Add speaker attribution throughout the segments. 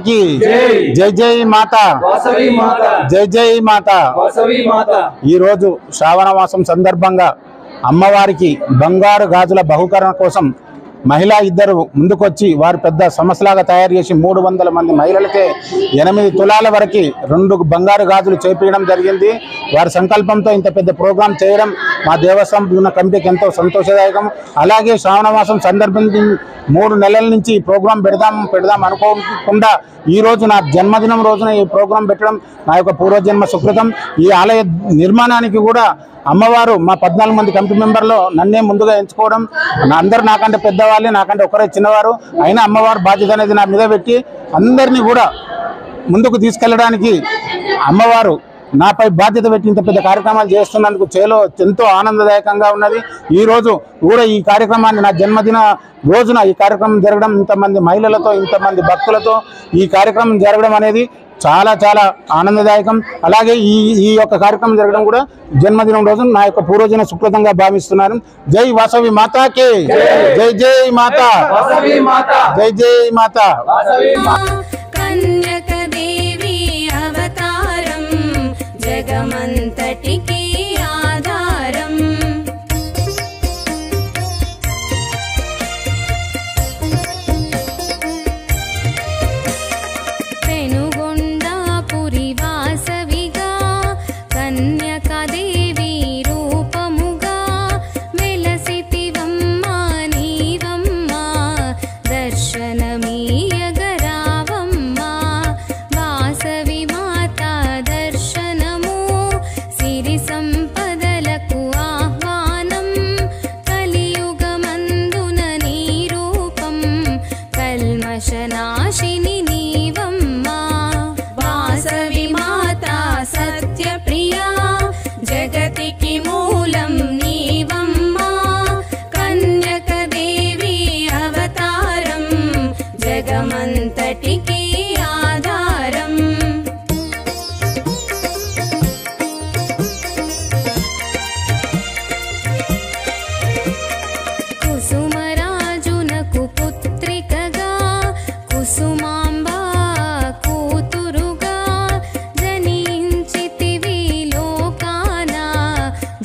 Speaker 1: की जय जय माता जय जय माता ఈ రోజు శ్రావణ మాసం సందర్భంగా అమ్మవారికి బంగారు గాజుల బహుకరణ కోసం మహిళా ఇద్దరు ముందుకొచ్చి వారు పెద్ద సమస్యలాగా తయారు చేసి 300 మంది మహిళలకే 8 తులాల వరకు 2 బంగారు గాజులు చేపించడం జరిగింది. వారి సంకల్పంతో ఇంత పెద్ద ప్రోగ్రాం చేయడం మా దేవస్థానం కమిటీకి ఎంతో సంతోషదాయకం. అలాగే శ్రావణ మాసం సందర్భంగా 3 నెలల నుంచి ఈ ప్రోగ్రాం పెడదాం అనుకోకుండా ఈ రోజు నా జన్మదినం రోజున ఈ ప్రోగ్రాం పెట్టడం నా యొక్క పూర్వజన్మ సుకృతం. ఈ ఆలయ నిర్మాణానికి కూడా అమ్మవారు మా 14 మంది కమిటీ మెంబర్లో నన్నే ముందుగా ఎంచుకోవడం, అందరూ నాకంటే పెద్దవాళ్ళే, నాకంటే ఒకరే చిన్నవారు అయినా అమ్మవారు బాధ్యత అనేది నా మీద పెట్టి అందరినీ కూడా ముందుకు తీసుకెళ్ళడానికి అమ్మవారు నాపై బాధ్యత పెట్టి ఇంత పెద్ద కార్యక్రమాలు చేస్తున్నందుకు ఎంతో ఆనందదాయకంగా ఉన్నది. ఈ రోజు కూడా ఈ కార్యక్రమాన్ని నా జన్మదిన రోజున ఈ కార్యక్రమం జరగడం, ఇంతమంది మహిళలతో ఇంతమంది భక్తులతో ఈ కార్యక్రమం జరగడం అనేది చాలా చాలా ఆనందదాయకం. అలాగే ఈ యొక్క కార్యక్రమం జరగడం కూడా జన్మదినం రోజు నా యొక్క పూర్వజన సుకృతంగా భావిస్తున్నాను. జై వాసవి మాతాకి జై జై మాతా జై జై మాతా.
Speaker 2: కన్యకదేవి అవతారం జగమంతటికి ఆధారం. పెనుగొండపురి వాసవిగా కన్యకాదేవి రూపముగా వెలసితివమ్మ నీవమ్మ దర్శనమీయగరావమ్మ. వాసవి మాత దర్శనము సిరి సంపదలకు ఆహ్వానం. కలియుగమందున నీ రూపం కల్మషనాశిని నీవమ్మ. వాసవి మాత సత్యప్రియా జగతికి మూలం నీవమ్మ. కన్యకదేవి అవతారం జగమంతటికి ఆధారం. కుసుమరాజునకు పుత్రికగా కుసుమాంబా కూతురుగా జనించితివి లోకాన.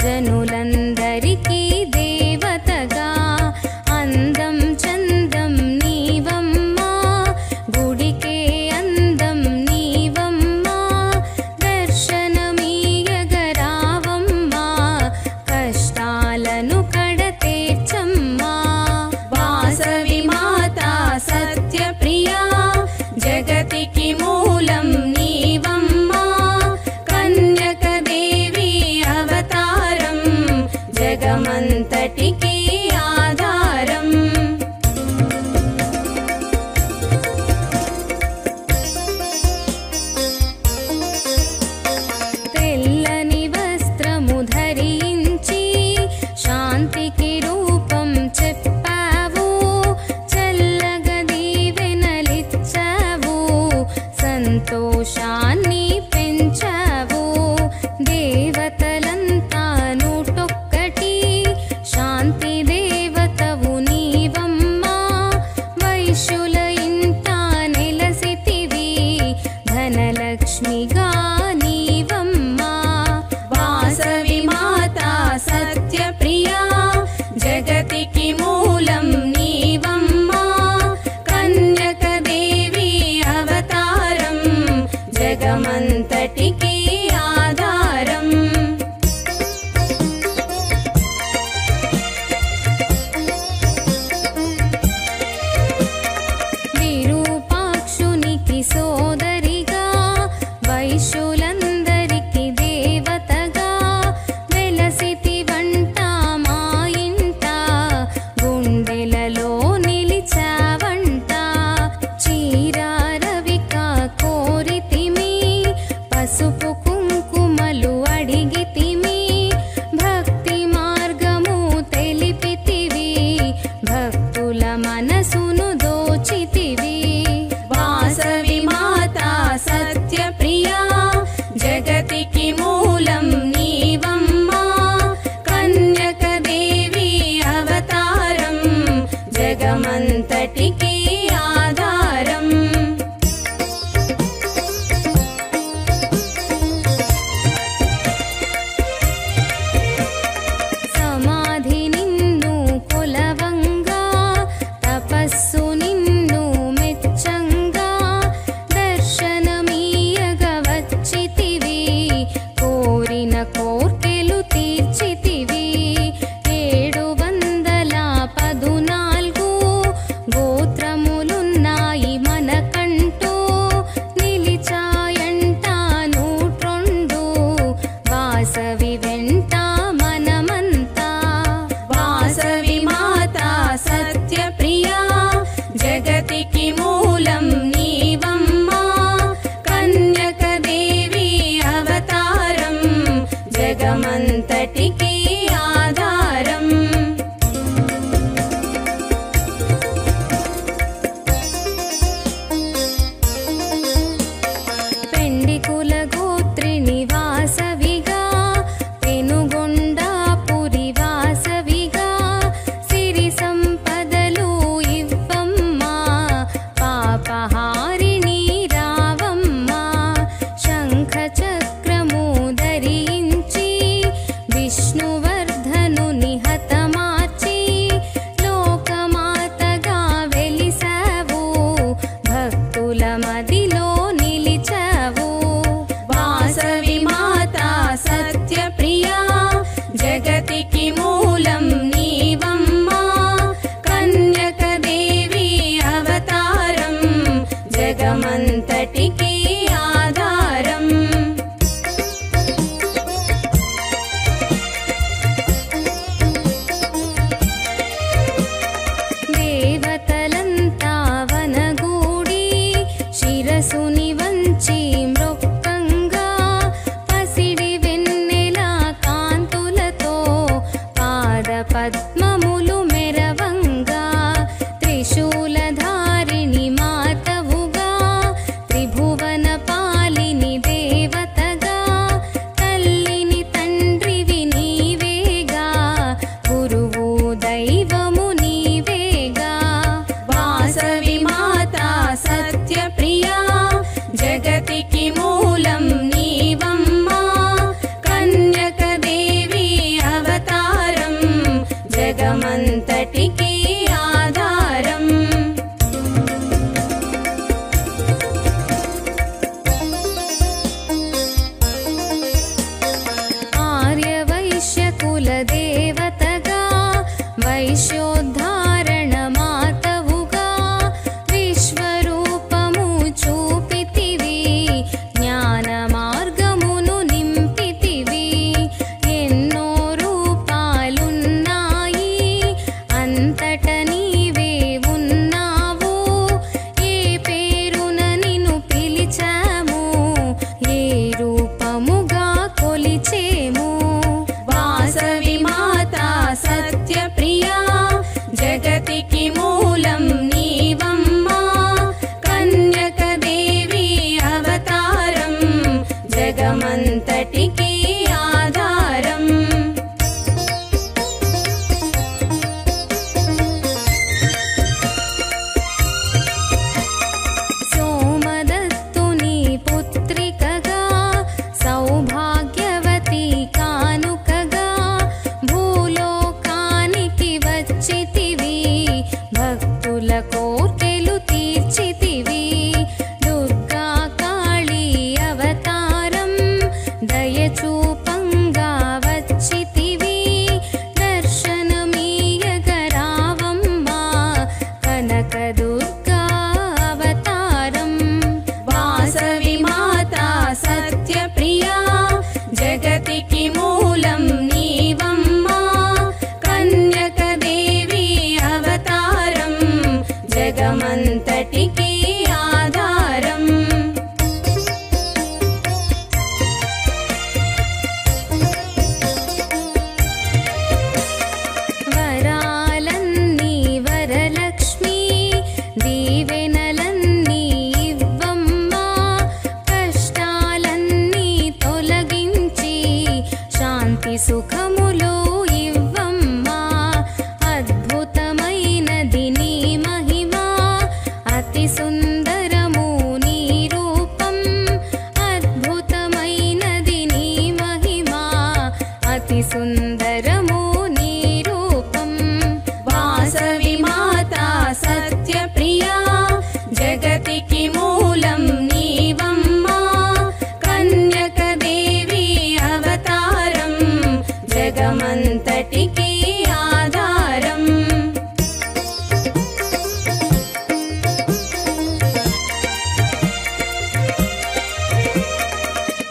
Speaker 2: జనులందరికీ దేవతగా అందం చందం నీవమ్మ. గుడికే అందం నీవమ్మ. దర్శనమీయగరావమ్మ కష్టాలను కడతీర్చమ్మా. వాసవి మాత సత్యప్రియా జగతికి మూలం నీవమ్మ. కన్యకదేవి అవతారం జగమంతటికి జగమంతటికి ఆధారం. పెండికుల గోత్రిని వాసవిగా పెనుగొండాపురి వాసవిగా సిరి సంపదలు ఇవ్వమ్మా పాపహారిణి రావమ్మా. శంఖ చక్రము ధరించి విష్ణువర్ధనుని హతమార్చి లోకమాతగా వెలిసావు భక్తుల మదిలో నిలిచావు. వాసవి మాత సత్యప్రియా జగతికి మూలం నీవమ్మా. కన్యకదేవి అవతారం జగమంతటికి ఆధారం. దేవతలంతా వనగూడి శిరసుని వంచి మృక్కంగా పసిడి వెన్నెల కాంతులతో పాద పద్మములు మెరవంగా త్రిశూలధారిణి మాతవుగా త్రిభువన పాలిని దేవతగా తల్లిని తండ్రివి నీవేగా గురువు దైవము నీవేగా. వాసవి మాత సత్యప్రియా జగతికి మూలం నీవమ్మా. కన్యకదేవి అవతారం జగమంతటికి ఆధారం. ఆర్యవైశ్యకుల దేవతగా వైశ్యోద్ధారణ మాతవుగా విశ్వరూపము చూపితివి జ్ఞాన మార్గమును నింపితివి. ఎన్నో రూపాలున్నాయి అంతట నీవే ఉన్నావు. ఏ పేరున నిన్ను పిలిచాము ఏ రూపముగా కొలిచేము. వాసవి మాత సత్యప్రియా జగతికి మూలం నీవమ్మా. కన్యకదేవి అవతారం జగమంతటికి ఆధారం. సోమదత్తుని పుత్రికగా సౌభాగ్యవతి కానుకగా భూలోకానికి వచ్చితివి భక్తుల కోర్కెలు తీర్చితివి. దుర్గా కాళీ అవతారం దయచూపంగా వచ్చితివి. దర్శనమీయగరావమ్మా కనకదుర్గా అవతారం. వాసవి మాత సత్యప్రియా జగతికి మూలం నీవమ్మా. కన్యకదేవి అవతారం జగమంతటికి ఆధారం. వరాలన్నీ వరలక్ష్మి దీవెనలన్నీ ఇవ్వమ్మా. కష్టాలన్నీ తొలగించి శాంతి సుఖములు ఇవ్వమ్మా. అద్భుతమైనది నీ మహిమ అతి సుందరము నీ రూపం. అద్భుతమైనది నీ మహిమ అతి సుందరము నీ రూపం. వాసవి మాత సత్యప్రియా జగతికి మూలం నీవమ్మా. కన్యకదేవి అవతారం జగమంతటికి ఆధారం.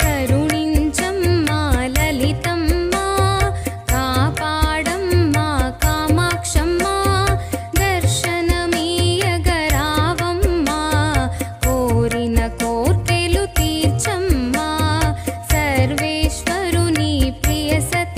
Speaker 2: కరుణించమ్మా లలితమ్మా కాపాడమ్మా కామాక్షమ్మా. దర్శనమీయగరావమ్మా కోరిన కోర్కెలు తీర్చమ్మా. సర్వేశ్వరుని ప్రియ సత్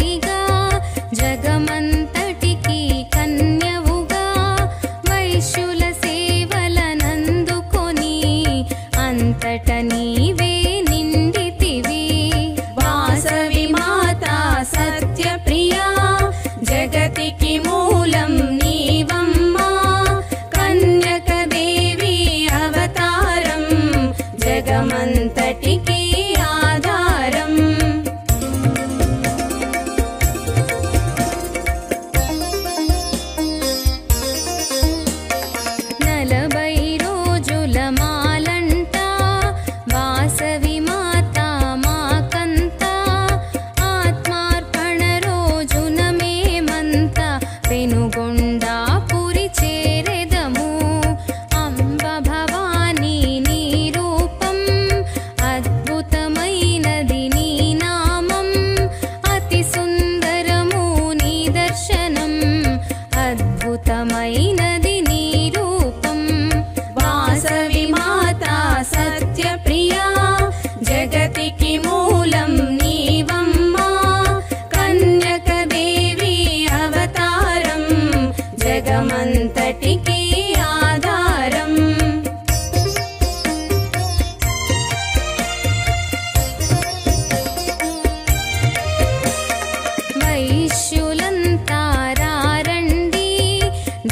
Speaker 2: వైశ్యులంతారండి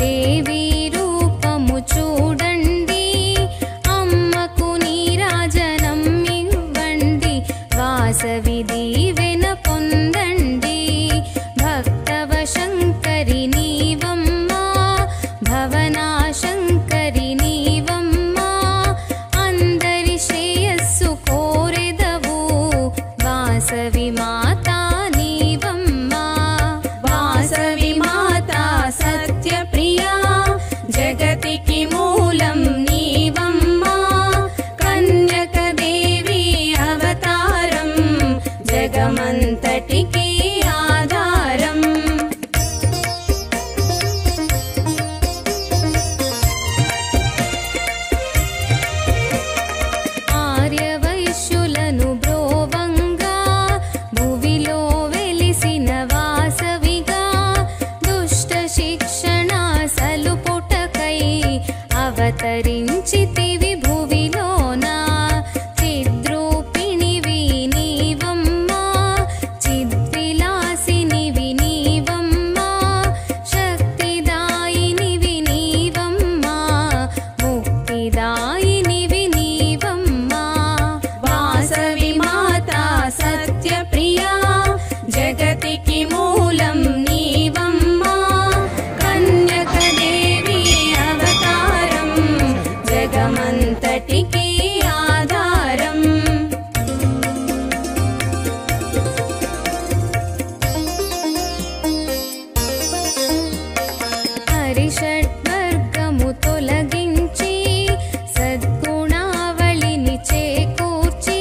Speaker 2: దేవి రూపము చూడండి అమ్మకు నీరాజనం ఇవ్వండి వాసవి దీవెన పొందండి భక్తవ శంకరి నీవమ్మా భవనా శంకరి నీవమ్మా అందరి శ్రేయస్సు కోరెదవు వాసవి మాతా నీవమ్మా వాసవి మాతా సత్యప్రియా జగతికి మూలం నీవమ్మా కన్యక దేవి అవతారం జగమంతటికి ఆధారం ఆర్యవైశ్యులను బ్రోవంగా భువిలో వెలిసిన వాసవిగా దుష్ట శిక్షణ సలుపుటకై అవతరించితివి భువిలోన చిద్రూపిణివి నీవమ్మా చిద్విలాసినివి నీవమ్మా శక్తిదాయినివి నీవమ్మా ముక్తిదాయినివి నీవమ్మా వాసవి మాతా సత్యప్రియా జగతికి మూలం నీవమ్మా కన్యక దేవి అవతారం జగమంతటికి ఆధారం హరిషడ్వర్గము తొలగించి సద్గుణావళిని చేకూర్చి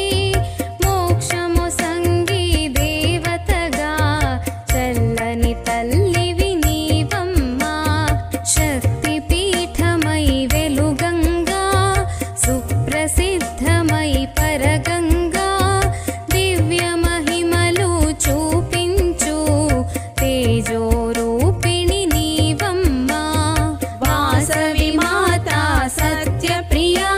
Speaker 2: మోక్షము సంగీ దేవతగా చల్లని తల్లివి నీవమ్మా శక్తి పీఠమై వెలుగంగా సుప్రసిద్ధమై పరగంగా దివ్య మహిమలు చూపించు తేజోరూపిణి నీవమ్మా వాసవి మాతా సత్యప్రియా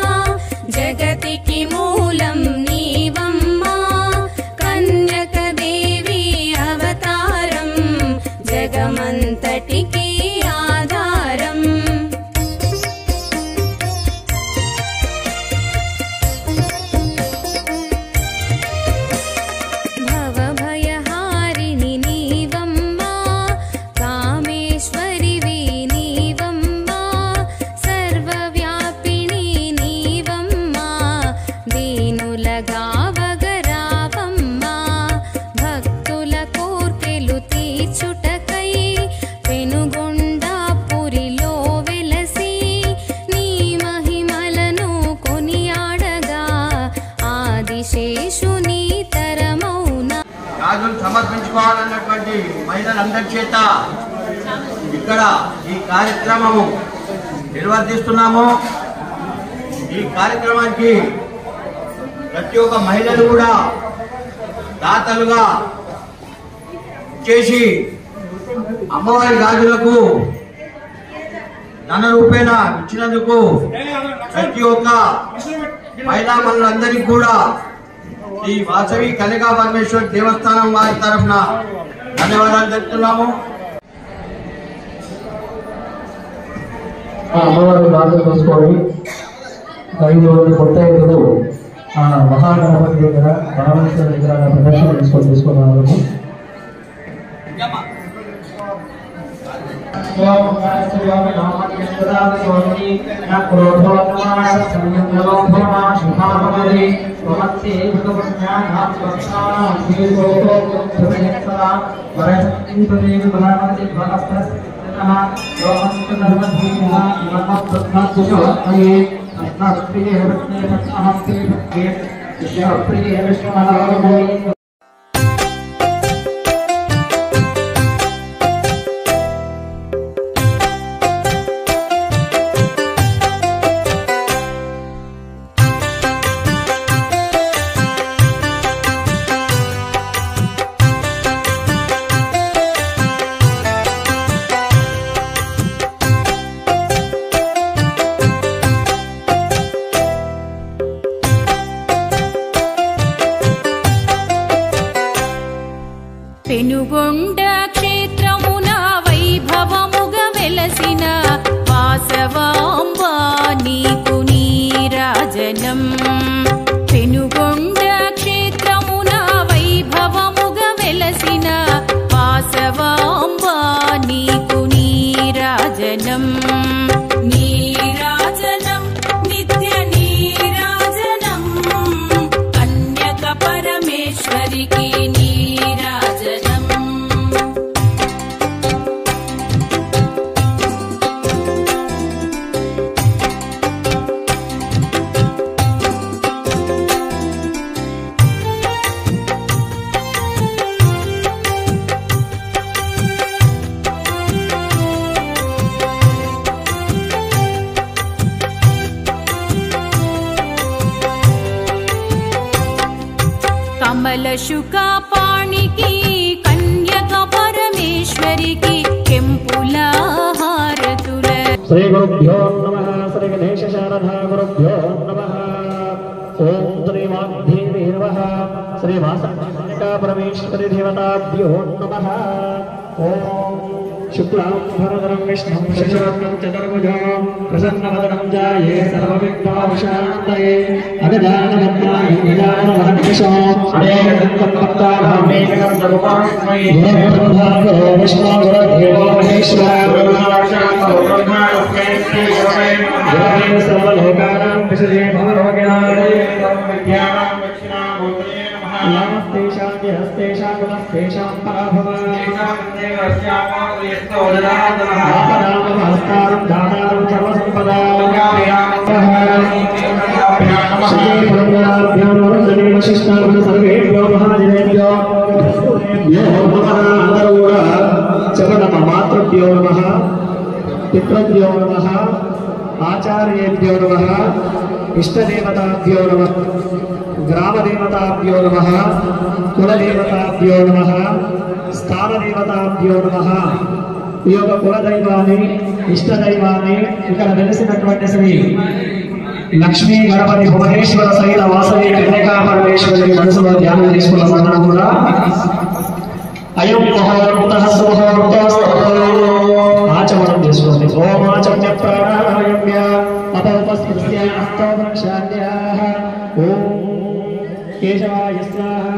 Speaker 2: జగతికి మూలం నీవమ్మా కన్యక దేవి అవతారం జగమంతటికి ఆధారం భవభయహారిణి నీవమ్మా కామేశ్వరివి నీవమ్మా సర్వవ్యాపిణి నీవమ్మా దీనులగావగరావమ్మా భక్తుల కోర్కెలు తీర్చుటకై పెనుగొండాపురిలో వెలసి నీ మహిమలను కొనియాడగా ఆదిశేషుని తరమౌనా
Speaker 3: గాజులు సమర్పించుకోవాలన్నటువంటి మహిళలందరి చేత ఇక్కడ ఈ కార్యక్రమము నిర్వర్తిస్తున్నాము. ఈ కార్యక్రమానికి ప్రతి ఒక్క మహిళలు కూడా దాతలుగా చేసి అమ్మవారి గాజులకు ధన రూపేణ ఇచ్చినందుకు ప్రతి ఒక్క మహిళా మనులందరికీ కూడా ఈ వాసవి కన్యకా పరమేశ్వరి దేవస్థానం వారి తరఫున ధన్యవాదాలు తెలుపుతున్నాము.
Speaker 4: అమ్మవారి గాజులు చూసుకొని 5 రోజులు కొత్త ఐదులు మహాగణపతి దగ్గర గణేశ్వర దగ్గర ప్రదర్శన తీసుకున్నాము.
Speaker 2: కలశుక పాణికి కన్యక పరమేశ్వరికి కెంపుల హారతుల.
Speaker 4: శ్రీ గురుభ్యో నమః. శ్రీ గణేశ శారదా గురుభ్యో నమః. ఓం శ్రీ వాగ్దేవి నమః. శ్రీ వాసవిక పరమేశ్వరి దేవతాభ్యో నమః. ఓం శుక్లాం భరధరం విష్ణుం శశివర్ణం చతుర్భుజం ప్రసన్నవదనం ధ్యాయే సర్వవిఘ్నోపశాంతయే అగజాననమత్రాయ గజాననమహర్నిశం అనేకదంతం భక్తానామేకం సర్వపాస్మై గురుర్బ్రహ్మా విష్ణుః గురుర్దేవో మహేశ్వరः గురుర్బ్రహ్మా సర్వలోకానాం విషజే భవరోగిణాం విద్యానాం దక్షిణామూర్తయే నమః. నమస్తేషాం యస్తేషాం గుణస్తేషాం పరాభవాం హస్తారం దాతారం సర్వసంపదాం సర్వేభ్యో మహాజనేభ్యో అందరూ కూడా చెప్పండి. మాతృభ్యో నమః, పితృభ్యో నమః, ఆచార్యేభ్యో నమః, ఇష్టదేవతాభ్యో నమః, గ్రామదేవతాభ్యో నమః, కులదేవతాభ్యో నమః, స్థానదేవతాభ్యో నమః. ఈ యొక్క కులదైవాన్ని ఇష్టదైవాన్ని ఇక్కడ వెలిసినటువంటి శ్రీ లక్ష్మీ గణపతి భువనేశ్వర సహిత వాసవి కన్యకా పరమేశ్వరి మనసులో ధ్యానం చేసుకున్న మనం కూడా అయం ముహూర్తః సుముహూర్తోస్తు ఆచమనం చేసుకోండి. ఓమాచమ్య ప్రాణాయామ్య అపౌపస్కృత్య హస్తో ప్రక్షాళ్యాః. ఓం కేశవాయ స్వాహా,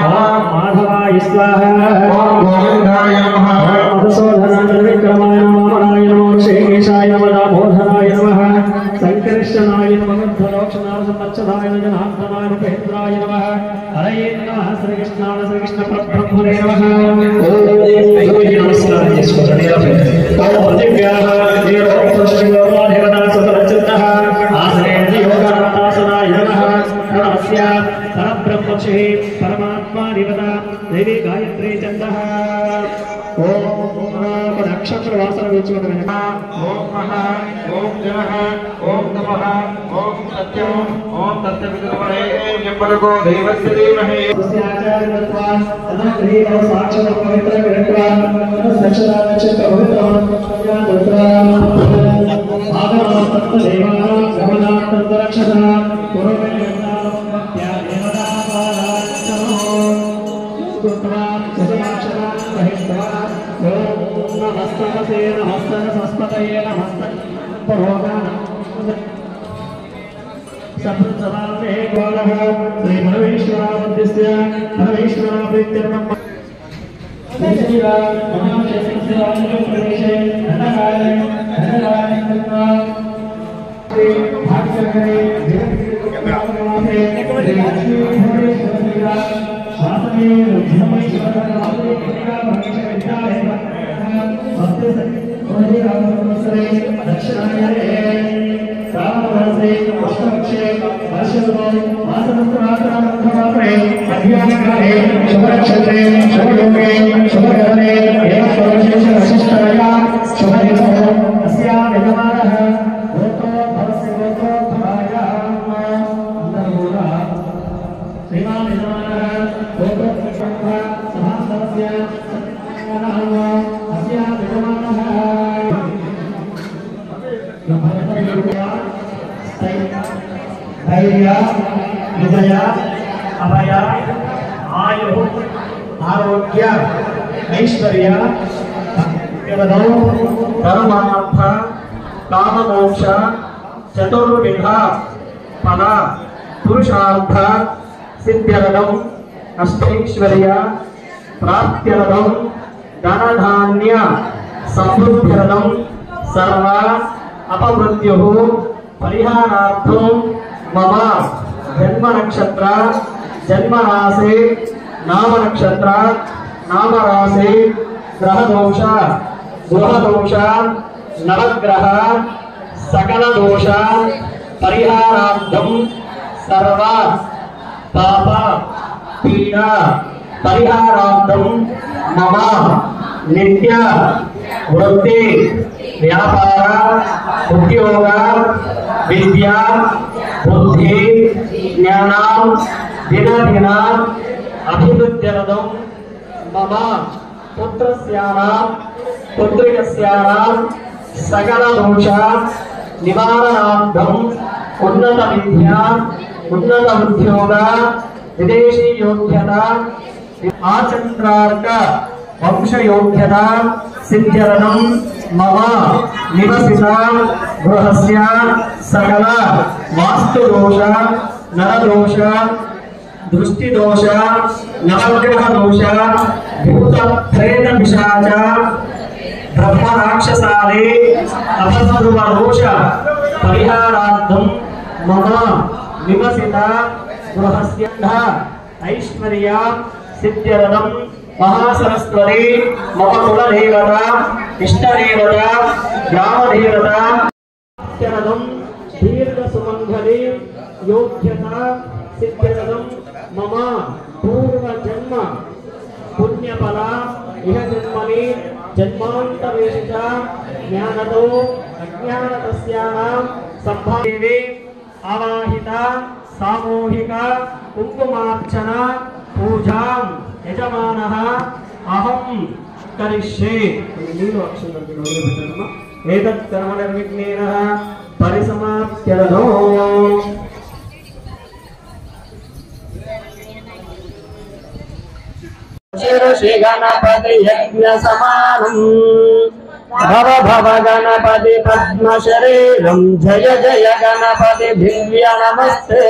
Speaker 4: ఓం మాధవాయ స్వాహా, ఓం గోవిందాయ నమః, ఓం మధుసూదనాయ విక్రమాయ వామనాయ నమో శ్రీకేశాయ నమః, దామోదరాయ నమః, సంకర్షణాయ నమః, ధరోక్షణాయ సంవత్సరాయ జనార్దనాయ మహేంద్రాయ నమః, హరయే నమః, శ్రీకృష్ణాయ శ్రీకృష్ణ పరబ్రహ్మణే నమః. ఓం నమస్కారం చేసుకోండి. ఓం పృథివ్యాః దేవతా సుతరచిత్తః ఆసనే యోగానాసనాయ నమః. నమస్య పరబ్రహ్మర్షి పరమాత్మా దేవత దేవి గాయత్రీ చందః. ఓం నక్షత్ర వాసన వేచుకోండి.
Speaker 3: ఓం మహ ఓం జనః ఓం తమః ఓం సత్యం ఓం తత్సవితుర్వరే యప్పరకో దేవస్య ధీమహి.
Speaker 4: ఆచార్యత్వాన్ తనగ్రీవ సాక్షాత్ పవిత్ర గ్రంథాన్ సక్షరా నక్షత్ర పవిత్రవాన్ జ్ఞానత్వాన్ ఆగమన తత్దేవాన్ గమనాత్ రక్షతా పూర్వమే ధైర్య విజయ అభయ ఆయు ఆరోగ్య ఐశ్వర్య పరమార్థ కామమోక్ష చతుర్విధ ఫల పురుషార్థ సిద్ధ్యర్థం అష్టైశ్వర్య ప్రాప్త్యర్థం ధనధాన్య సమృద్ధ్యర్థం సర్వ అపమృత్యు పరిహారార్థం మమ జన్మ నక్షత్ర జన్మరాశి నామ నక్షత్ర నామరాశి గ్రహదోష గృహదోష నవగ్రహ సకల దోష పరిహారార్థం సర్వ పాప పీడ పరిహారార్థం మమ నిత్య వృత్తి వ్యాపార ఉద్యోగ విద్య బుద్ధి జ్ఞానం दिना अभिवृद्ध्यर्थं मम पुत्रस्यानां पुत्रिकस्यानां सकलदोष निवारणार्थम् उन्नत विद्या उन्नत उद्योग विदेशी योग्यता आचन्द्रार्क वंश योग्यता सिद्ध्यर्थं मम निवसिता गृहस्य सकल वास्तुदोष नरदोष दृष्टिदोष नवग्रह दोष भूत प्रेत पिशाच ब्रह्म राक्षसादि अपसर्व दोष परिहारार्थं मम निवसिता गृहस्य ऐश्वर्य सिद्ध्यर्थं महासरस्वती मम कुलदेवता इष्टदेवता ग्रामदेवता सिद्ध्यर्थं दीर्घसुमङ्गली योग्यता सिद्ध्यर्थं मम पूर्वजन्म पुण्यफल इह जन्मनि जन्मान्तरेषु ज्ञानतो अज्ञानतस्यानां सम्भादेवी आवाहिता सामूहिक कुङ्कुमार्चन पूजां यजमानः अहं करिष्ये। एतत् कर्म निर्विघ्नेन परिसमाप्त्यर्थो।
Speaker 5: श्री गणपति यज्ञ समानम् भव भव गणपति पद्म शरीरम् जय जय गणपति दिव्य नमस्ते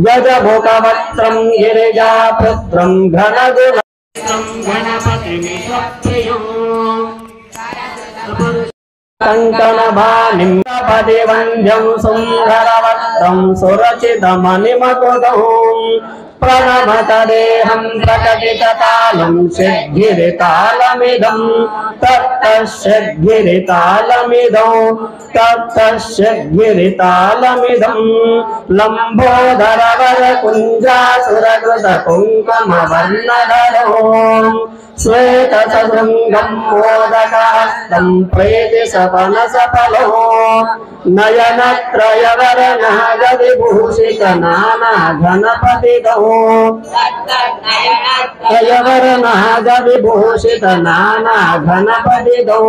Speaker 5: गजमुखवक्त्रम् गिरिजापुत्रम् घनगुणम् गणपतिमिषप्रियम् कंकणभानिम् गणपतिवन्द्यम् सुन्दरवक्त्रम् सुरचितमणिमकुटम् प्रणमतदेहं प्रकटिततालं षड्गिरितालमिदं तत्तश्षड्गिरितालमिदं लम्बोदरवरकुञ्जासुरकृतकुङ्कुमवर्णधरो श्वेतसशृङ्गं मोदकहस्तं प्रीतिसपनसफलो नयनत्रयवरनागविभूषितनाना गणपतिदो नयनत्रयवरनागविभूषितनाना गणपतिदो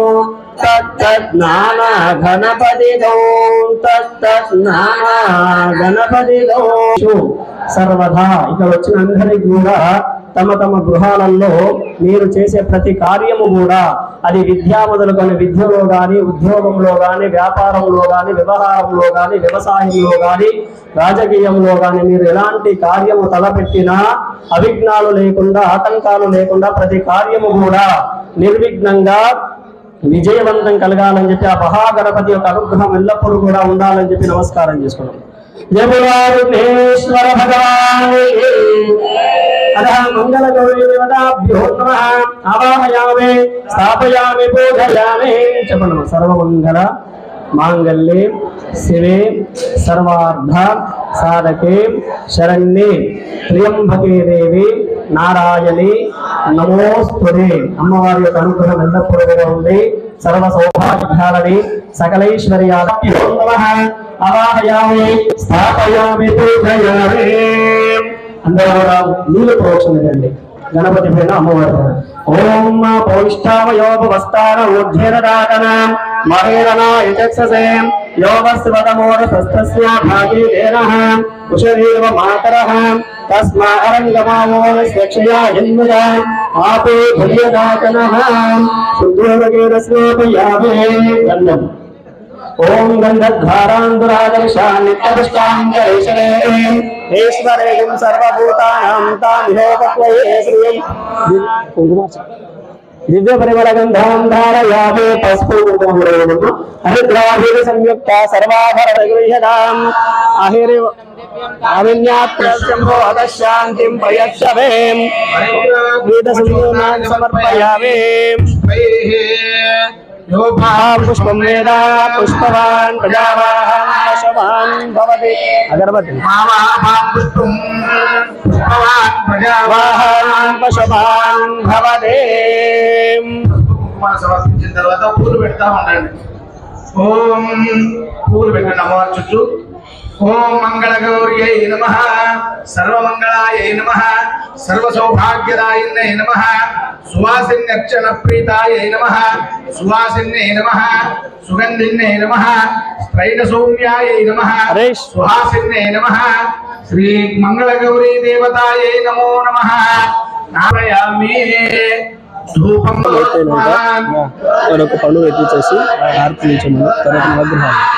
Speaker 5: तत्तज्ञाना गणपतिदो तत्तज्ञाना गणपतिदो सर्वदा ఇక్కడ వచ్చిన అందరికీ కూడా తమ తమ గృహాలలో మీరు చేసే ప్రతి కార్యము కూడా అది విద్యా మొదలుకొని విద్యలో గాని ఉద్యోగంలో గాని వ్యాపారంలో గాని వ్యవహారంలో గాని వ్యవసాయంలో గాని రాజకీయంలో గాని మీరు ఎలాంటి కార్యము తలపెట్టినా అవిఘ్నాలు లేకుండా ఆటంకాలు లేకుండా ప్రతి కార్యము కూడా నిర్విఘ్నంగా విజయవంతం కలగాలని చెప్పి ఆ మహాగణపతి యొక్క అనుగ్రహం ఎల్లప్పుడూ కూడా ఉండాలని చెప్పి నమస్కారం చేసుకున్నాం। जय विघ्नेश्वर भगवान अतः मंगल गौरी देवताभ्यो नमः आवाहयामि स्थापयामि पूजयामि चपन सर्वमंगल मांगल्ये शिवे सर्वार्थ साधके शरण्ये त्र्यंबके देवी नारायणी नमोस्तुते अम्मवारी యొక్క అనుగ్రహం ఎల్లప్పుడూ కూడా ఉంది। सर्व सौभाग्याలని सकलैश्वर्याभ्यो नमः आवाहयामि स्थापयामि पूजयामि। అందరూ కూడా నీళ్ళు ప్రోక్షణండి గణపతి పైన అమ్మవారి పైన ఓం పౌష్టావయోపవస్తాన ఊర్ధ్వేరదాతన మహేరణ యచక్షసే యోగస్వతమోరస్తస్య భాగే దేనః ఉషరీవ మాతరః తస్మా అరంగమావో స్వక్షయా హిన్మయ ఆపే భుర్యదాతనః శుద్ధోదకేన స్నాపయామి గంధం ओम गंधद्वारांधुरादर्शान्नित्यपुष्टांगरेशने ईश्वरेण सर्वभूतानां तामिहोपक्वये श्रियं दिव्य परिमल गंधं धारयामि पस्फुटं हरिद्राभिः संयुक्ता सर्वाभरण गृह्यताम् आहिरे अविन्यात्रशंभो अदशान्तिं प्रयच्छवेम् गीतसंगीतान् समर्पयामि। पुष्पं वेदा पुष्पवान् प्रजावाहं पशवान् भवति अगरबत्ती प्रजावाहं पशवान् भवति।
Speaker 3: సమర్పించిన తర్వాత పూలు పెడతా ఉండండి। ఓం పూలు పెట్టండి అమ్మవారి చుట్టూ ఓం మంగళగౌర్యై నమః సర్వమంగళాయై నమః సర్వసౌభాగ్యదాయిన్యై నమః సువాసిన్యర్చన ప్రీతాయై నమః సువాసిన్యై నమః సుగంధిన్యై నమః స్త్రైణ సౌమ్యాయై నమః సుహాసిన్యై నమః శ్రీ మంగళగౌరీ దేవతాయై నమో నమః నామయామి ధూపం
Speaker 5: ఒక పండుగ ఎత్తిచేసి ఆర్పించమని తర్వాత నవగ్రహాలు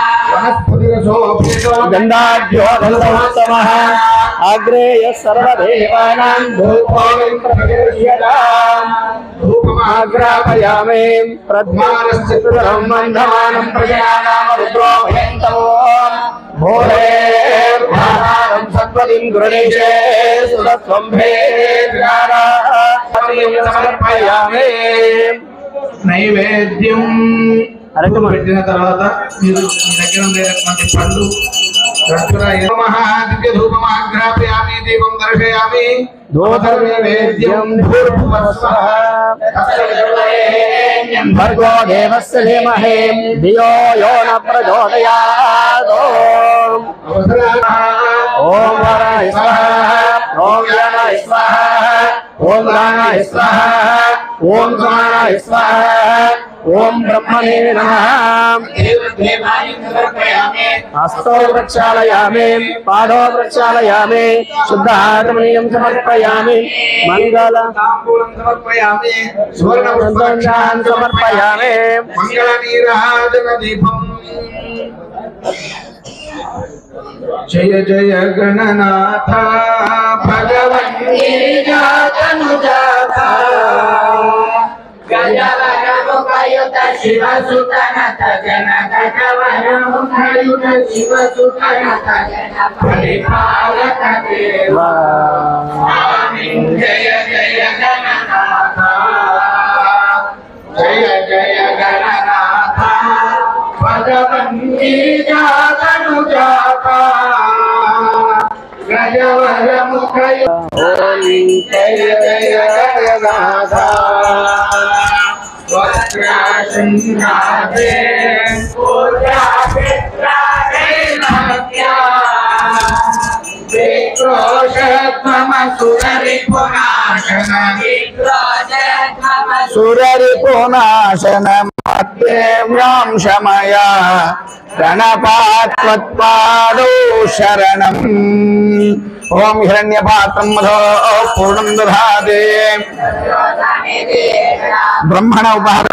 Speaker 5: గంధాఢ్యో గంధోత్తమః అగ్రేయ సర్వదేవానాం ధూపోయం ప్రతిగృహ్యతాం ధూపమాగ్రాపయామి ప్రద్మానశ్చిత్రం మంధమానం ప్రజానామ రుద్రో భయంతో భోరేర్భారం సత్వతిం గృణీషే సురస్వంభే సమర్పయామి
Speaker 3: నైవేద్యం పెట్టిన తర్వాత మీరు మీ దగ్గర ఉండేటువంటి పళ్ళు దివ్య ధూపమాగ్రాపయామి దీపం దర్శయామి
Speaker 5: నైవేద్యం భర్గో దేవస్య ధీమహి ధియో యో న ప్రచోదయాత్ ఓం వరాయ స్వాహా ఓం వ్యానాయ స్వాహా ఓం రాణాయ స్వాహా ఓం సమానాయ స్వాహా ఓం బ్రహ్మణే నమః హస్తో ప్రక్షాళయామి పాదో ప్రక్షాళయామి శుద్ధాత్మనీయం సమర్పయామి మంగళ
Speaker 3: తాంబూలం సమర్పయామి సువర్ణ పుష్పాక్షాన్ సమర్పయామి మంగళ నీరాజన దీపం జయ జయ గణనాథ భగవన్ గిరిజాతనుజాత గజవరముఖయుత శివసుతనత జనగజవరముఖయుత శివసుతనత జన పరిపాలక దేవా జయ జయ గణనాథ జయ జయ గణనాథ భగవన్ గిరిజాతనుజాత గజవరముఖయుత జయ జయ గణనాథ వజ్రాశృంగారే పూజాభిత్రారే నమత్యా
Speaker 5: సురరిపునాశన మధ్యేవ్యాం శమయ గణపాత్వత్పాదౌ శరణం ఓం హిరణ్యపాత్రం మధో పూర్ణం దధాతే బ్రహ్మణ ఉపహార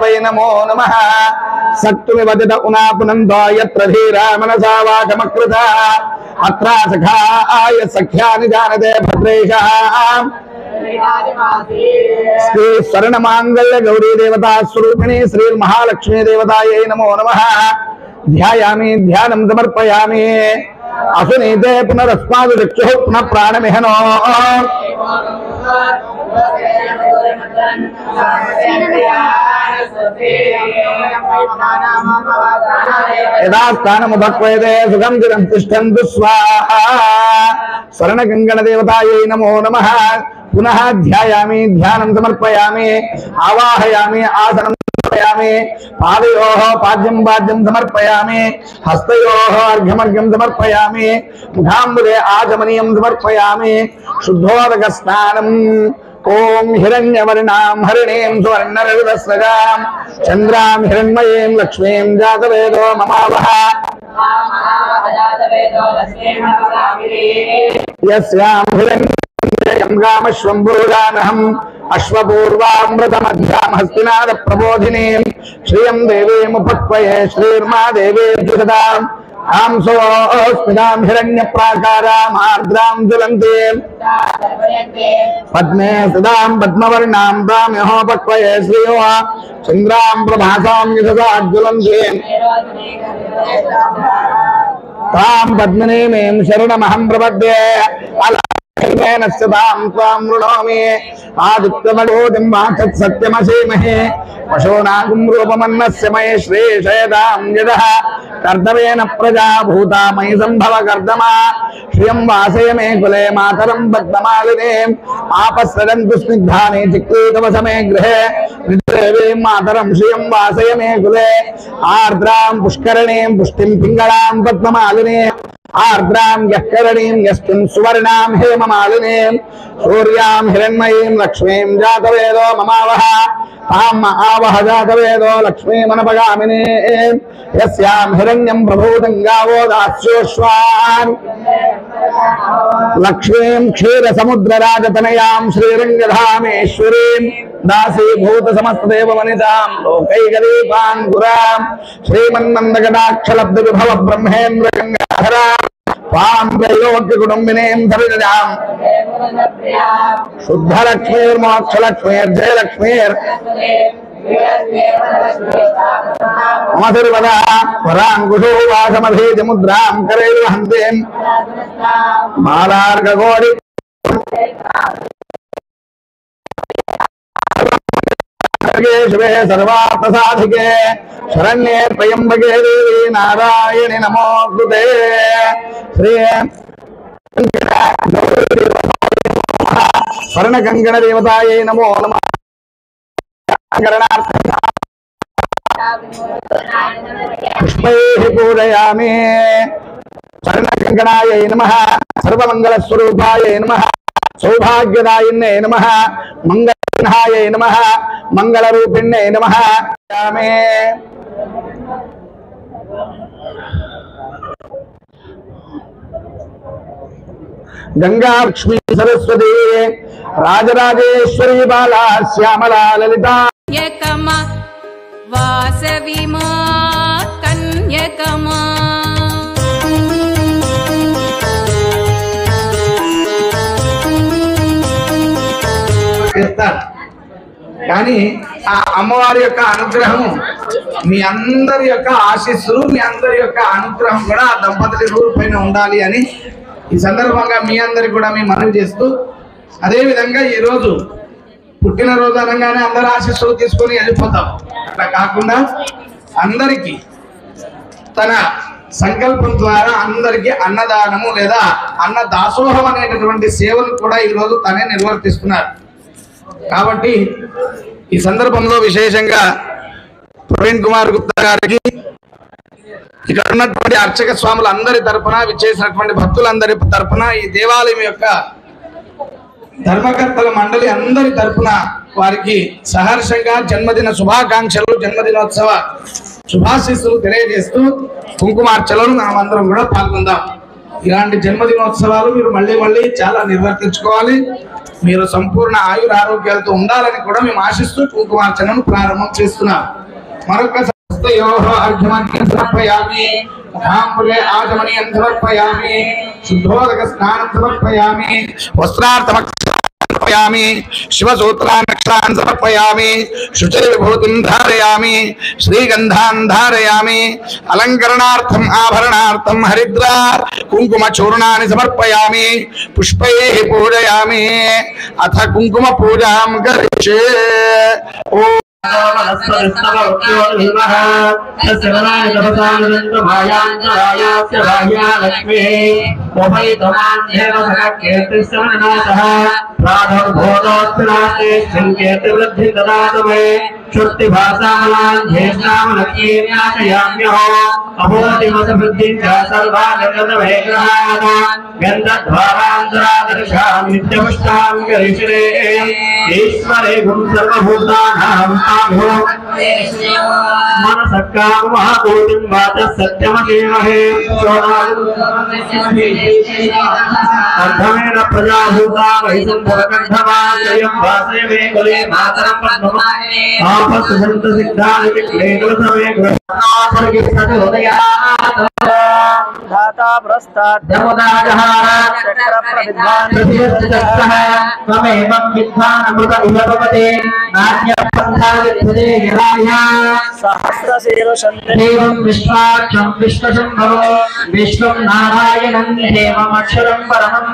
Speaker 5: వై నమో నమః సక్తుమి వదత ఉనాపునందో యత్ర ధీరా మనసా వాచమకృత అత్ర సఖాయ సఖ్యాని జానతే భద్రేషః శ్రీ స్వర్ణమాంగళ్య గౌరీ దేవతా స్వరూపిణి శ్రీ మహాలక్ష్మీ దేవతాయై నమో నమః ధ్యాయామి ధ్యానం సమర్పయామి అసునీతే పునరస్మాదు చక్షుః పునః ప్రాణమిహనో యదా స్థానముపక్వేదే సుఖం చిరం తిష్టంతు స్వాహా స్వర్ణకంకణ దేవతాయై నమో నమః పునః ధ్యాయామి ధ్యానం సమర్పయామి ఆవాహయామి ఆసనం సమర్పయామి పాదయోః పాద్యం పాద్యం సమర్పయామి హస్తయోః అర్ఘ్యమర్ఘ్యం సమర్పయామి ముఖాంబుదే ఆచమనీయం సమర్పయామి శుద్ధోదక స్నానం ఓం హిరణ్యవర్ణాం హరిణీం సువర్ణరవిదస్రజాం చంద్రాం హిరణ్మయీం లక్ష్మీం జాతవేదో మమావహ యస్యాం హిరణ్యం రామశ్వంభూరానహం అశ్వపూర్వామృతమధ్యాం హస్తినాద ప్రబోధినీం శ్రియం దేవీముపక్వయే శ్రీర్మా దేవీర్జుషదాం ఆంసోస్మిదాం హిరణ్య ప్రాకారాం ఆర్ద్రాం జ్వలంతీం పద్మే సదాం పద్మవర్ణాం బ్రాహ్మ్యోపక్వయే శ్రియో చంద్రాం ప్రభాసాం యశసా జ్వలంతీం తాం పద్మినీమీం శరణమహం ప్రపద్యే वृणोमि आदित्यमगोदिं वाचत् सत्यमसीमहे पशूनागुं रूपमन्नस्य मये श्रेषयतां यदः कर्दमेन प्रजा भूता मयि सम्भव कर्दमा श्रियं वासय मे कुले मातरं पद्ममालिने आपस्सरन्तु स्निग्धानि चिक्रीतवसमे गृहे निद्रेवीं मातरं श्रियं वासय मे कुले आर्द्रां पुष्करणीं पुष्टिं पिङ्गलां पद्ममालिने आर्द्रां यःकरणीं यष्टिं सुवर्णां हेममालिनीं सूर्यां हिरण्मयीं लक्ष्मीं जातवेदो ममावह ताम् आवह जातवेदो लक्ष्मीमनपगामिनी यस्यां हिरण्यं प्रभूतं गावो दास्योश्वान् लक्ष्मीं क्षीरसमुद्रराजतनयां श्रीरङ्गधामेश्वरीं दासीभूतसमस्तदेववनितां लोकैकदीपाङ्कुरां श्रीमन्मन्दकटाक्षलब्धविभव ब्रह्मेन्द्रगङ्गाधरां त्वां त्रैलोक्यकुटुम्बिनीं धरिजां शुद्धलक्ष्मीर्मोक्षलक्ष्मीर्जयलक्ष्मीर् मम सर्वदा वराङ्कुशो वासमधीजमुद्रां करैर्वहन्तीं मालार्ककोटि शिवे सर्वार्थसाधिके शरण्ये त्र्यम्बके देवी नारायणि नमोस्तुते श्री स्वर्णकङ्कण देवतायै नमो नमः पुष्पैः पूजयामि स्वर्णकङ्कणायै नमः सर्वमङ्गलस्वरूपायै नमः सौभाग्यदायिन्यै नमः मंगलनाय नमः मंगलरूपिण्यै नमः गंगा लक्ष्मी सरस्वती राजराजेश्वरी बाला श्यामला ललिता
Speaker 2: कन्यकमा वासवी मा कन्यकमा
Speaker 5: కానీ ఆ అమ్మవారి యొక్క అనుగ్రహము మీ అందరి యొక్క ఆశీస్సులు మీ అందరి యొక్క అనుగ్రహం కూడా ఆ దంపతుల రూపు పైన ఉండాలి అని ఈ సందర్భంగా మీ అందరికి కూడా మీ మనవి చేస్తూ అదే విధంగా ఈ రోజు పుట్టినరోజు అనగానే అందరి ఆశీస్సులు తీసుకొని వెళ్ళిపోతాం అట్లా కాకుండా అందరికీ తన సంకల్పం ద్వారా అందరికీ అన్నదానము లేదా అన్న దాసోహం అనేటటువంటి సేవను కూడా ఈ రోజు తనే నిర్వర్తిస్తున్నారు కాబట్టి ఈ సందర్భంలో విశేషంగా ప్రవీణ్ కుమార్ గుప్తా గారికి ఇక్కడ ఉన్నటువంటి అర్చక స్వాములు అందరి తరపున విచ్చేసినటువంటి భక్తులందరి తరపున ఈ దేవాలయం యొక్క ధర్మకర్తల మండలి అందరి తరపున వారికి సహర్షంగా జన్మదిన శుభాకాంక్షలు జన్మదినోత్సవ శుభాశీస్సులు తెలియజేస్తూ కుంకుమార్చలను మనమందరం కూడా పాల్గొందాం ఇలాంటి జన్మదినోత్సవాలు మీరు మళ్ళీ మళ్ళీ చాలా నిర్వర్తించుకోవాలి మీరు సంపూర్ణ ఆయుర ఆరోగ్యాలతో ఉండాలని కూడా మేము ఆశిస్తూ కుంకుమార్చనను ప్రారంభం చేస్తున్నాం మరొకసారి అర్ఘ్యమర్ఘ్యం సమర్పయామి ముఖాంబులే ఆచమనీయం సమర్పయామి శుద్ధోదక స్నానం సమర్పయామి వస్త్రార్థమ సమర్పయామి శివసూత్రాన్ సమర్పయామి శుచిర విభూతిం ధారయామి శ్రీగంధాన్ ధారయామి అలంకరణార్థం ఆభరణార్థం హరిద్ర కుంకుమ చూర్ణాన్ని సమర్పయామి పుష్పైః పూజయామి అథ కుంకుమ పూజాం కరిష్యే ఓం मनसक्काम महाकोटिं वाचः सत्यमसीमहे अर्धमेन प्रजाभूता वै सम्भवकण्ठमालयं वासे मे कुले मातरं पद्ममालिने आपस्सन्त सिद्धानि विक्लेकलसमे गृहाणापरिगितहृदयात् धाता प्रस्ताद्यमुदाजहार चक्रप्रविद्वान् प्रतिष्ठितः त्वमेवं विद्वान् अमृत इव भवते नान्यः
Speaker 4: देवं विश्वाक्षं विश्वशंभरो विश्वं नारायणं देवमक्षरं परमं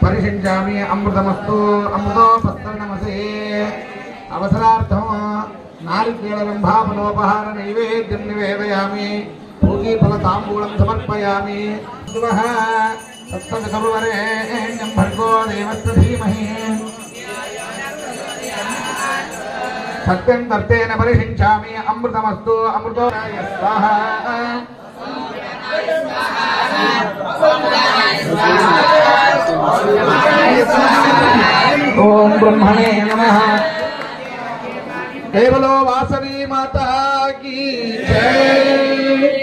Speaker 5: परिषिञ्चामि अमृतमस्तु अमृतोपस्तरणमसे अवसरार्थं नारिकेलरम्भाफलोपहार नैवेद्यं निवेदयामि पूगीफलताम्बूलं समर्पयामि शिवः तत्सवितुर्वरेण्यं भर्गो देवस्य धीमहि सत्यं दत्तेन परिषिञ्चामि अमृतमस्तु अमृतोराय स्वाहा ओम ब्रह्मणे नमः। केवलो वासवी माता की जय।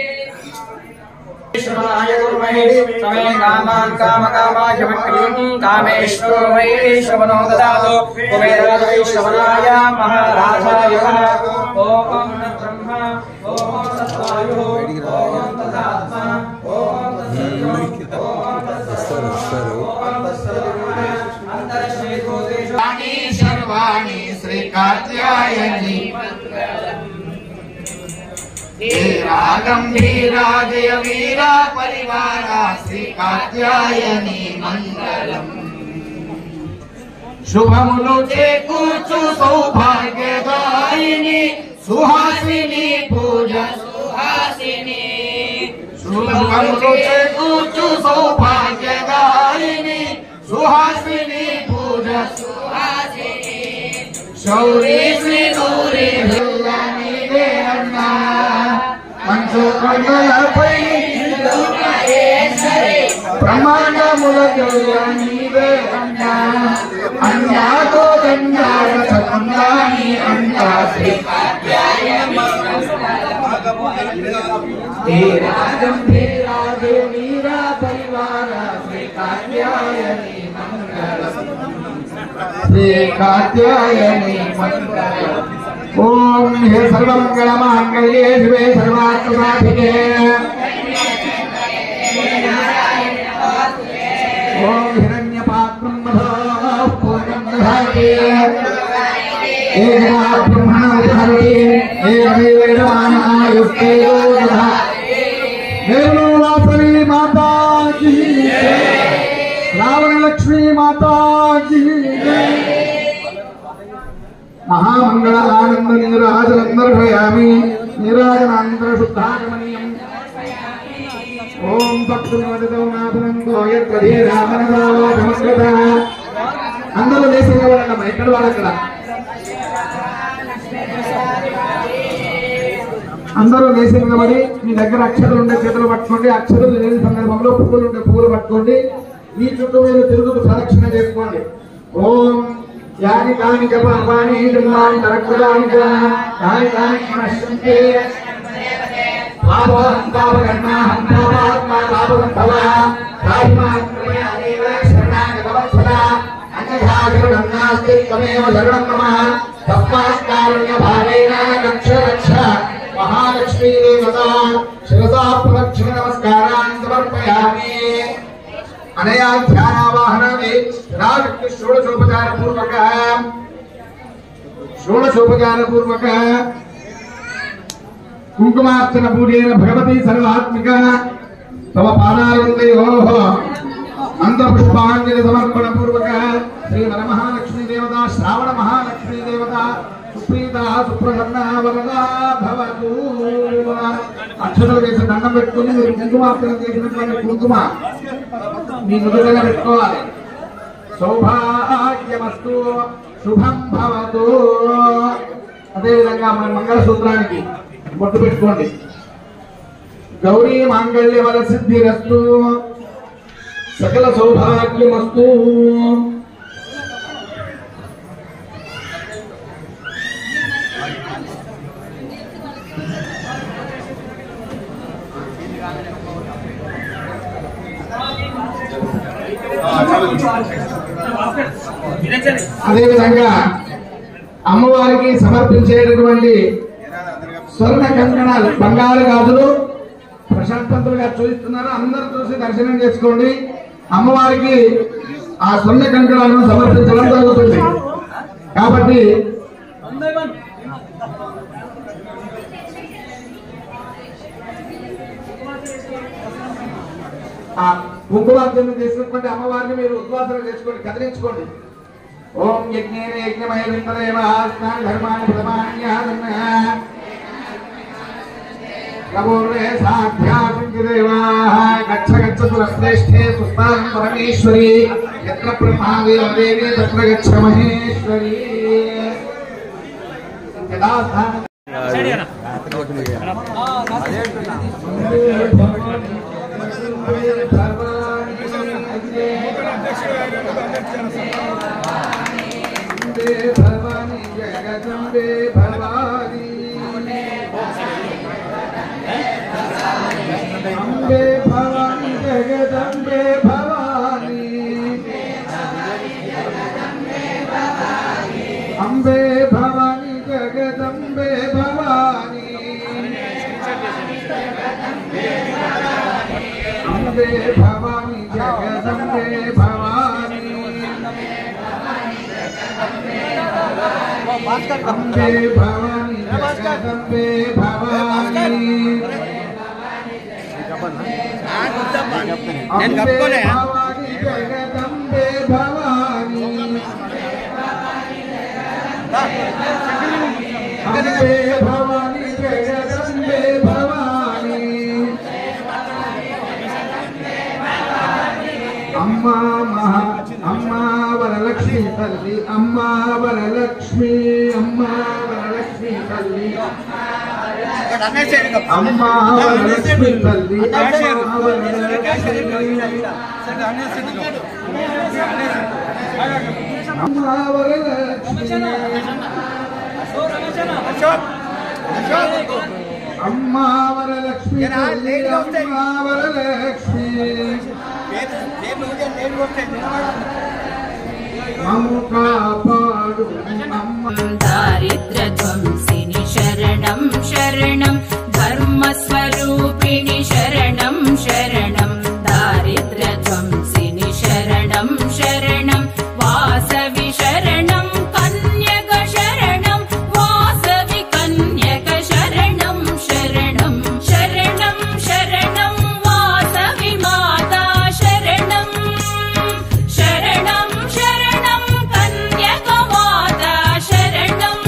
Speaker 6: कामेश्वरो वैश्रवणो ददातु कुबेराज वैश्रवणाय महाराजाय ओम ब्रह्मा ओम तत्वायुः ओम तदात्मा ओम
Speaker 5: वाणी सर्वाणी श्री कात्यायनी गंभीरा जय वीरा परिवारा श्री कात्यायनी मंगलम शुभमुलो चेकूर्चु सौभाग्यदायिनी सुहासिनी पूजा सुहासिनी शुभमुलो चेकूर्चु सौभाग्यदायिनी सुहासिनी पूजा सुहासिनी शौरी श्री गौरी भैयानी देहन्ना मंचो कन्नलपै ब्रह्मांडमुलगल्लानी देहन्ना अन्या तो गंगार सकुंडानी अन्या श्री कात्यायनी तेरा गंभीरा देवीरा परिवारा श्री कात्यायनी श्री कात्यायनी मंगलम। ओम हे सर्वमंगलमांगल्ये शिवे सर्वार्थसाधिके ओम हिरण्यपात्रं मधुः पूर्णं दधाति एकदा ब्रह्मणो दधाति एकमेवायुक्ते दधाति। देवो वासवी माता की जय। रावण लक्ष्मी माता की जय। महामंगल आनंद नीराजनंदर्शयामि नीराजनानंतर शुद्धागमनीयम् ओम भक्तुनिवदितौनाथनंतो यत्कधीरामनदावोपमस्कृतः అందరూ దేశంగా వాళ్ళ ఎక్కడ వాళ్ళక్కడ అందరూ దేశంగా పడి మీ దగ్గర అక్షతలు ఉండే చేతులు పట్టుకోండి అక్షతలు లేని సందర్భంలో పువ్వులు ఉండే పువ్వులు పట్టుకోండి మీ చుట్టూ మీరు తిరుగుతూ ప్రదక్షిణ చేసుకోండి ఓం యాని కాని కపాని దిమ్మాని తరక్కుదాని కాని కాని మనశ్శంతే పాపం పాపకర్మ పాపాత్మ పాపకంతవ రాహిమాత్మయాదేవ శరణాగతవత్సల అన్యథాశరణం నాస్తి త్వమేవ శరణం మమ తస్మాత్కారుణ్య భావేన రక్ష రక్ష महालक्ष्मी देवता शिरसा प्रदक्षिण नमस्कारान् समर्पयामि अनया ध्यानावाहनानि राजक्ति षोडशोपचारपूर्वक कुङ्कुमार्चन पूजेन भगवती सर्वात्मिक तव पादारविन्दयोः अंतपुष्पाञ्जलि समर्पण पूर्वक श्री वरमहालक्ष्मी देवता श्रावण महालक्ष्मी देवता सुप्रीता सुप्रसन्ना वरदा भवतु అక్షతలు వేసి దండం పెట్టుకుని మీరు కుంకుమార్చన చేసినటువంటి కుంకుమ మీ నుదుటగా పెట్టుకోవాలి సౌభాగ్యమస్తు శుభం భవతు అదేవిధంగా మన మంగళసూత్రానికి బొట్టు పెట్టుకోండి గౌరీ మాంగళ్య వర సిద్ధిరస్తు सकल सौभाग्यमस्तु అదే విధంగా అమ్మవారికి సమర్పించేటటువంటి స్వర్ణ కంకణాలు బంగారు గాజులు ప్రశాంత్ పంతులు గారు చూపిస్తున్నారు అందరూ చూసి దర్శనం చేసుకోండి అమ్మవారికి ఆ స్వర్ణ కంకణాలను సమర్పించడం జరుగుతుంది కాబట్టి ఆ కుంకుమార్చన చేసినటువంటి అమ్మవారిని మీరు ఉద్వాసన చేసుకోండి కదిలించుకోండి ఓం యజ్ఞేన యజ్ఞమయ విందరేవ ఆస్నాన్ ధర్మాన్ని ప్రమాణ్యాదన్న प्रभुर्वे साध्यासंगिदेवाः गच्छ गच्छतु श्रेष्ठे सुस्तां परमेश्वरी यत्र ब्रह्मादि देवी तत्र गच्छ महेश्वरी यदा भवानी जगदम्बे भवानी अम्बे भवानी जगदम्बे भवानी अम्बे भवानी जगदम्बे भवानी अम्बे भवानी जगदम्बे भवानी अम्बे भवानी जगदम्बे भवानी अम्बे भवानी जगदम्बे भवानी अम्बे भवानी जगदम्बे भवानी अम्मा महा अम्मा वरलक्ष्मी तल्ली अम्मा वरलक्ष्मी तल्ली अम्मा वरलक्ष्मी तल्ली अम्मा वरलक्ष्मी अम्मा वरलक्ष्मी तल्ली अम्मा वरलक्ष्मी
Speaker 2: दारिद्र्यध्वंसिनि शरणं शरणं धर्मस्वरूपिणि शरणं शरणं दारिद्र्यध्वंसिनि शरणं शरणं वासवि शरणं कन्यक शरणं वासवि कन्यक शरणं शरणं शरणं शरणं वासवि माता शरणं शरणं शरणं कन्यक माता शरणं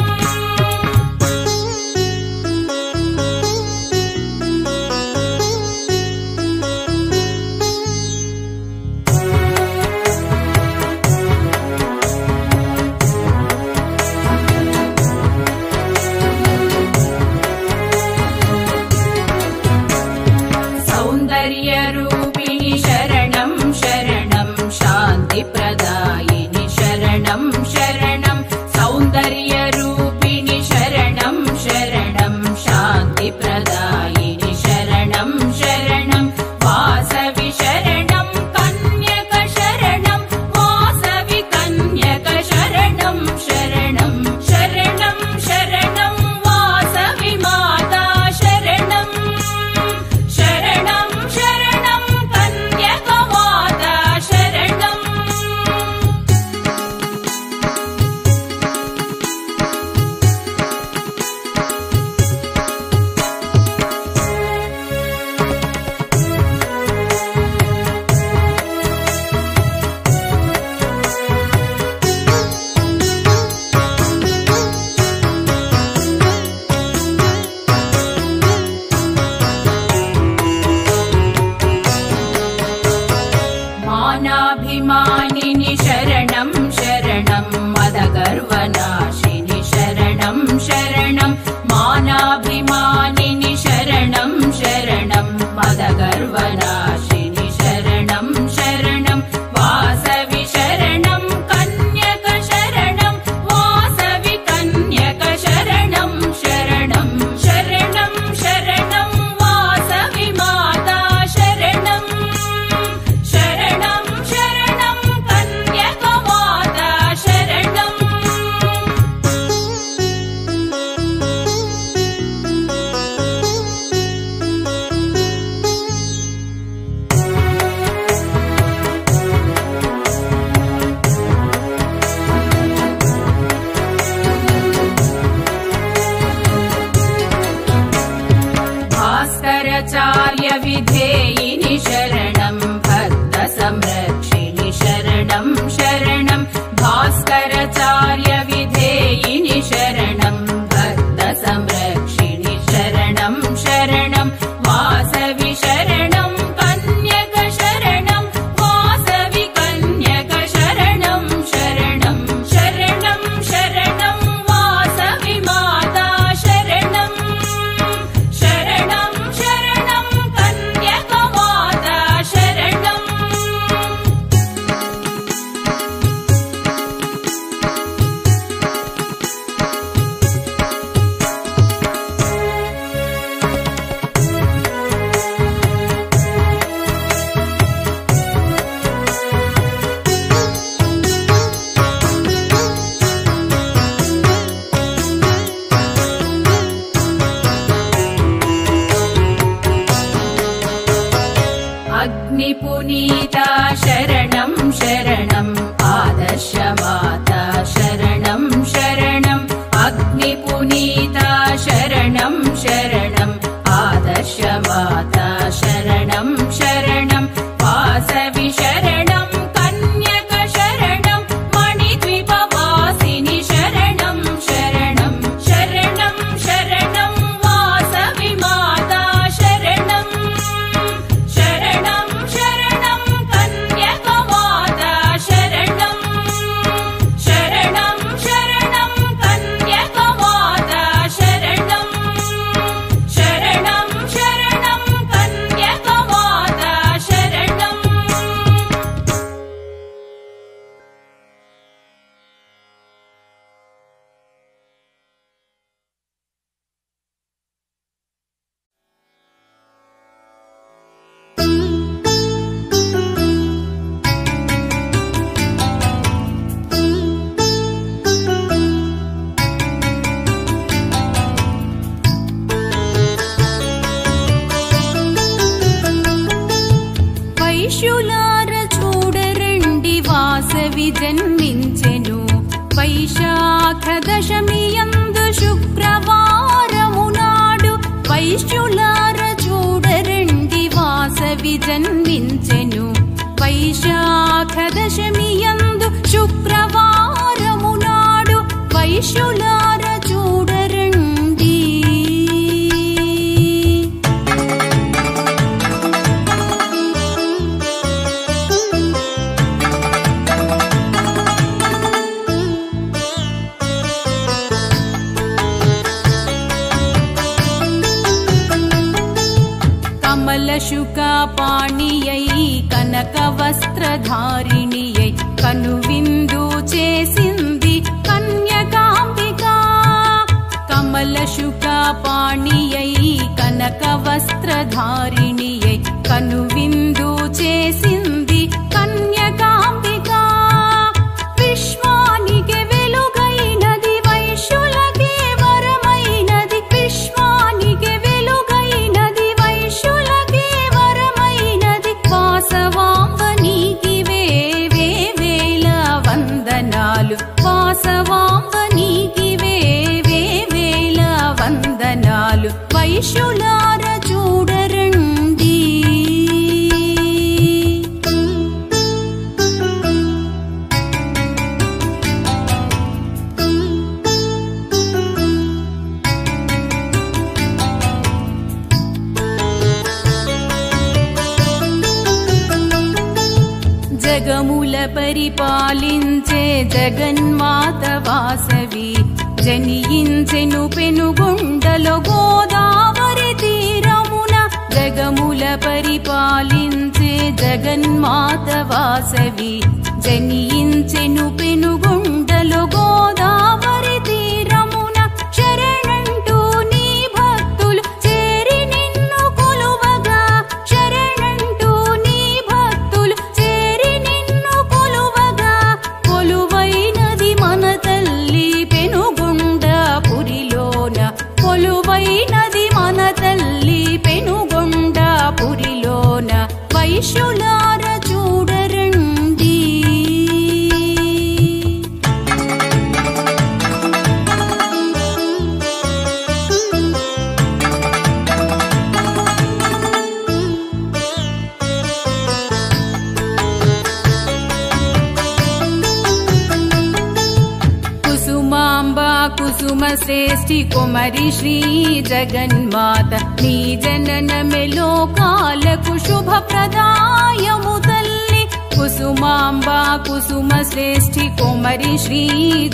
Speaker 2: వైశాఖ దశమి యందు శుక్రవారము నాడు వైశ్యులార చూడరండి వాసవి జన్మించెను. వైశాఖ దశమి యందు శుక్రవారము నాడు వైశ్యులార చూడరండి. కమలశుకాపాణియై కనక వస్త్రధారిణియై కనువిందు చేసింది కన్యకాంబిక. కమలశుకాపాణియై కనక వస్త్రధారిణియై కనువిందు చేసింది కన్యకాంబిక. విశ్వానికి వెలుగైనది వైశ్యులకే వరమైనది. విశ్వానికి వెలుగైనది వైశ్యులకే వరమైనది. వాసవాంబనికి వేవేల వందనాలు. వాసవాంబనికి వేవేల వందనాలు. వైశ్యులార చూడరండి. జగముల పరిపాలించే జగన్మాత వాసవి జనియించెను పెనుగొండలో గోదావరి తీరమున. జగముల పరిపాలించే జగన్మాత వాసవి జనియించెను పెనుగొండలో గోదావరి తీరమున. శరణంటూ నీ భక్తులు చేరి నిన్ను కొలువగా. శరణంటూ నీ భక్తులు చేరి నిన్ను కొలువగా. కొలువైనది మన తల్లి పెనుగొండపురిలోన. కొలువైనది మన తల్లి పెనుగొండపురిలోన. వైశ్యులార చూడరండి. కుసుమాంబా కుసుమ శ్రేష్ఠి కుమరి శ్రీ జగన్మాత నీ జననమే లోకాలకు శుభప్రదాయము తల్లి. కుసుమాంబా కుసుమ శ్రేష్ఠి కుమరి శ్రీ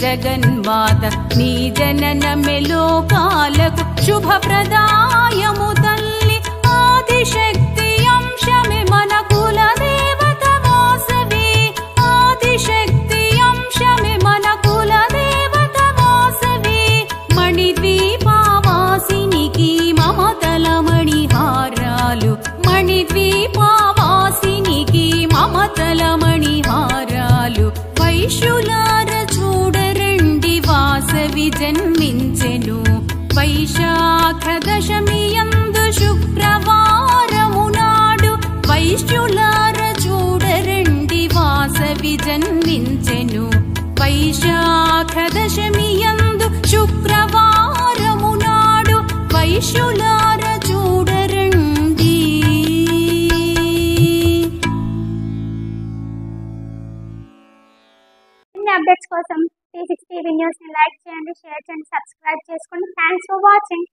Speaker 2: జగన్మాత నీ జననమే లోకాలకు శుభప్రదాయము తల్లి. ఆదిశక్తి అంశమే మన కుల దేవత వాసవి. ఆదిశక్తి అంశమే మన కుల దేవత వాసవి. మణిద్వీపవాసినికి మమతల మణిహారాలు. మణిద్వీపవాసినికి మమతల మణిహారాలు. వైశ్యులార చూడరండి వాసవి జన్మించెను. వైశాఖ దశమి యందు శుక్రవారము నాడు వైశ్యులార చూడరండి వాసవి జన్మించెను. వైశాఖ దశమి యందు శుక్రవారము నాడు వైశ్యులార చూడరండి.
Speaker 7: అప్డేట్స్ కోసం 360 న్యూస్ ని లైక్ చేయండి, షేర్ చేయండి, సబ్స్క్రైబ్ చేసుకోండి. Thanks for watching.